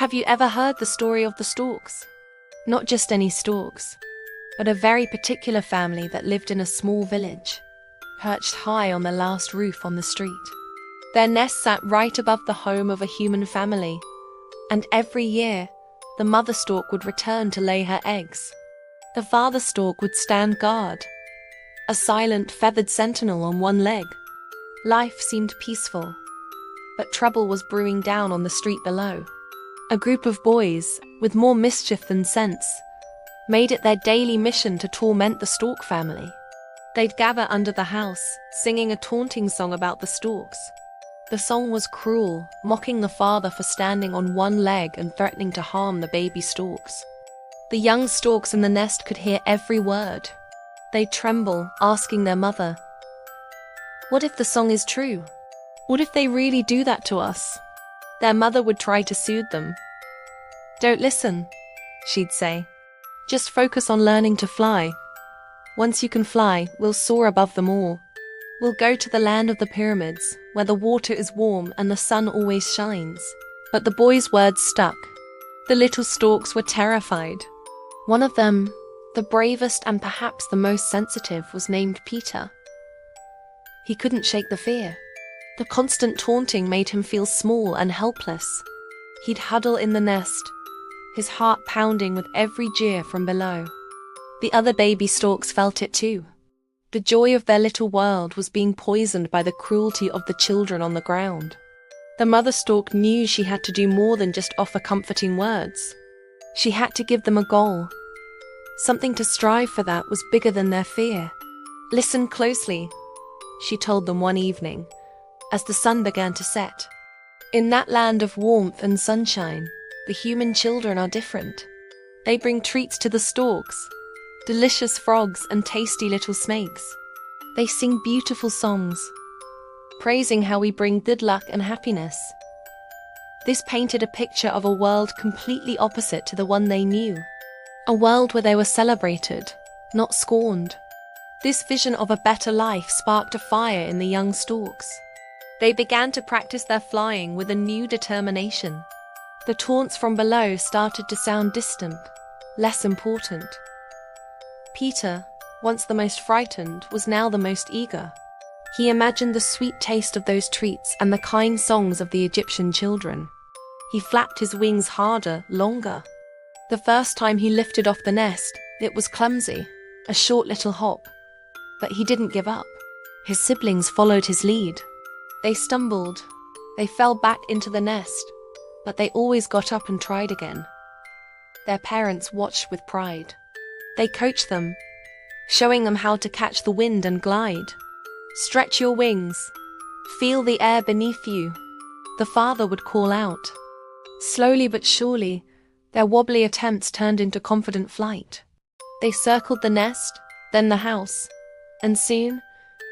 Have you ever heard the story of the storks? Not just any storks, but a very particular family that lived in a small village, perched high on the last roof on the street. Their nest sat right above the home of a human family, and every year, the mother stork would return to lay her eggs. The father stork would stand guard, a silent, feathered sentinel on one leg. Life seemed peaceful, but trouble was brewing down on the street below. A group of boys, with more mischief than sense, made it their daily mission to torment the stork family. They'd gather under the house, singing a taunting song about the storks. The song was cruel, mocking the father for standing on one leg and threatening to harm the baby storks. The young storks in the nest could hear every word. They'd tremble, asking their mother, "What if the song is true? What if they really do that to us?" Their mother would try to soothe them. "Don't listen," she'd say. "Just focus on learning to fly. Once you can fly, we'll soar above them all. We'll go to the land of the pyramids, where the water is warm and the sun always shines." But the boys' words stuck. The little storks were terrified. One of them, the bravest and perhaps the most sensitive, was named Peter. He couldn't shake the fear. The constant taunting made him feel small and helpless. He'd huddle in the nest, his heart pounding with every jeer from below. The other baby storks felt it too. The joy of their little world was being poisoned by the cruelty of the children on the ground. The mother stork knew she had to do more than just offer comforting words. She had to give them a goal. Something to strive for that was bigger than their fear. "Listen closely," she told them one evening, as the sun began to set. "In that land of warmth and sunshine, the human children are different. They bring treats to the storks, delicious frogs and tasty little snakes. They sing beautiful songs, praising how we bring good luck and happiness." This painted a picture of a world completely opposite to the one they knew. A world where they were celebrated, not scorned. This vision of a better life sparked a fire in the young storks. They began to practice their flying with a new determination. The taunts from below started to sound distant, less important. Peter, once the most frightened, was now the most eager. He imagined the sweet taste of those treats and the kind songs of the Egyptian children. He flapped his wings harder, longer. The first time he lifted off the nest, it was clumsy, a short little hop. But he didn't give up. His siblings followed his lead. They stumbled, they fell back into the nest, but they always got up and tried again. Their parents watched with pride. They coached them, showing them how to catch the wind and glide. "Stretch your wings. Feel the air beneath you," the father would call out. Slowly but surely, their wobbly attempts turned into confident flight. They circled the nest, then the house, and soon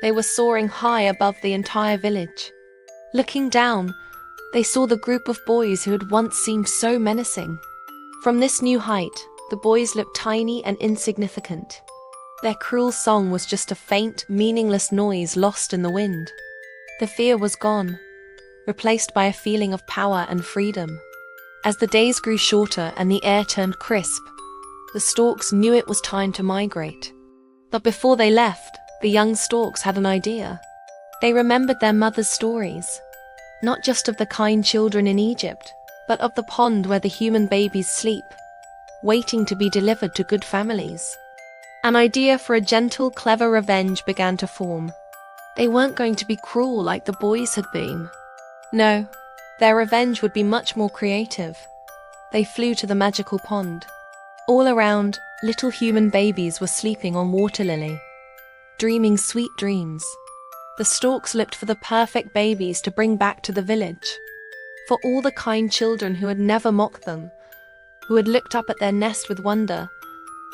they were soaring high above the entire village. Looking down, they saw the group of boys who had once seemed so menacing. From this new height, the boys looked tiny and insignificant. Their cruel song was just a faint, meaningless noise lost in the wind. The fear was gone, replaced by a feeling of power and freedom. As the days grew shorter and the air turned crisp, the storks knew it was time to migrate. But before they left, the young storks had an idea. They remembered their mother's stories, not just of the kind children in Egypt, but of the pond where the human babies sleep, waiting to be delivered to good families. An idea for a gentle, clever revenge began to form. They weren't going to be cruel like the boys had been. No, their revenge would be much more creative. They flew to the magical pond. All around, little human babies were sleeping on water lily, dreaming sweet dreams. The storks looked for the perfect babies to bring back to the village. For all the kind children who had never mocked them, who had looked up at their nest with wonder,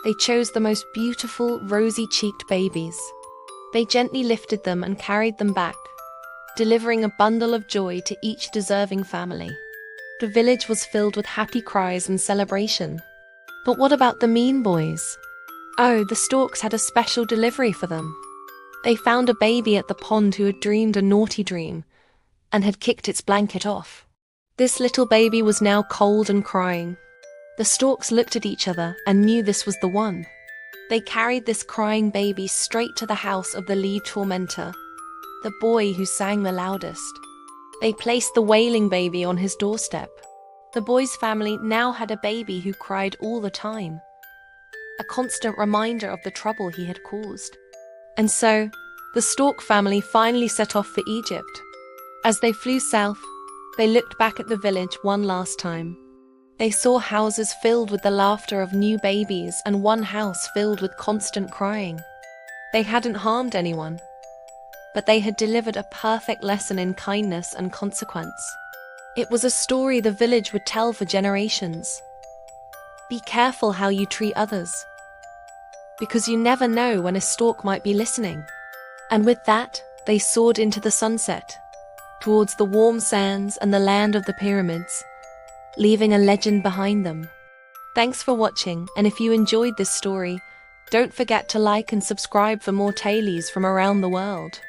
they chose the most beautiful, rosy-cheeked babies. They gently lifted them and carried them back, delivering a bundle of joy to each deserving family. The village was filled with happy cries and celebration. But what about the mean boys? Oh, the storks had a special delivery for them. They found a baby at the pond who had dreamed a naughty dream and had kicked its blanket off. This little baby was now cold and crying. The storks looked at each other and knew this was the one. They carried this crying baby straight to the house of the lead tormentor, the boy who sang the loudest. They placed the wailing baby on his doorstep. The boy's family now had a baby who cried all the time, a constant reminder of the trouble he had caused. And so, the stork family finally set off for Egypt. As they flew south, they looked back at the village one last time. They saw houses filled with the laughter of new babies and one house filled with constant crying. They hadn't harmed anyone, but they had delivered a perfect lesson in kindness and consequence. It was a story the village would tell for generations. Be careful how you treat others, because you never know when a stork might be listening. And with that, they soared into the sunset, towards the warm sands and the land of the pyramids, leaving a legend behind them. Thanks for watching, and if you enjoyed this story, don't forget to like and subscribe for more tailies from around the world.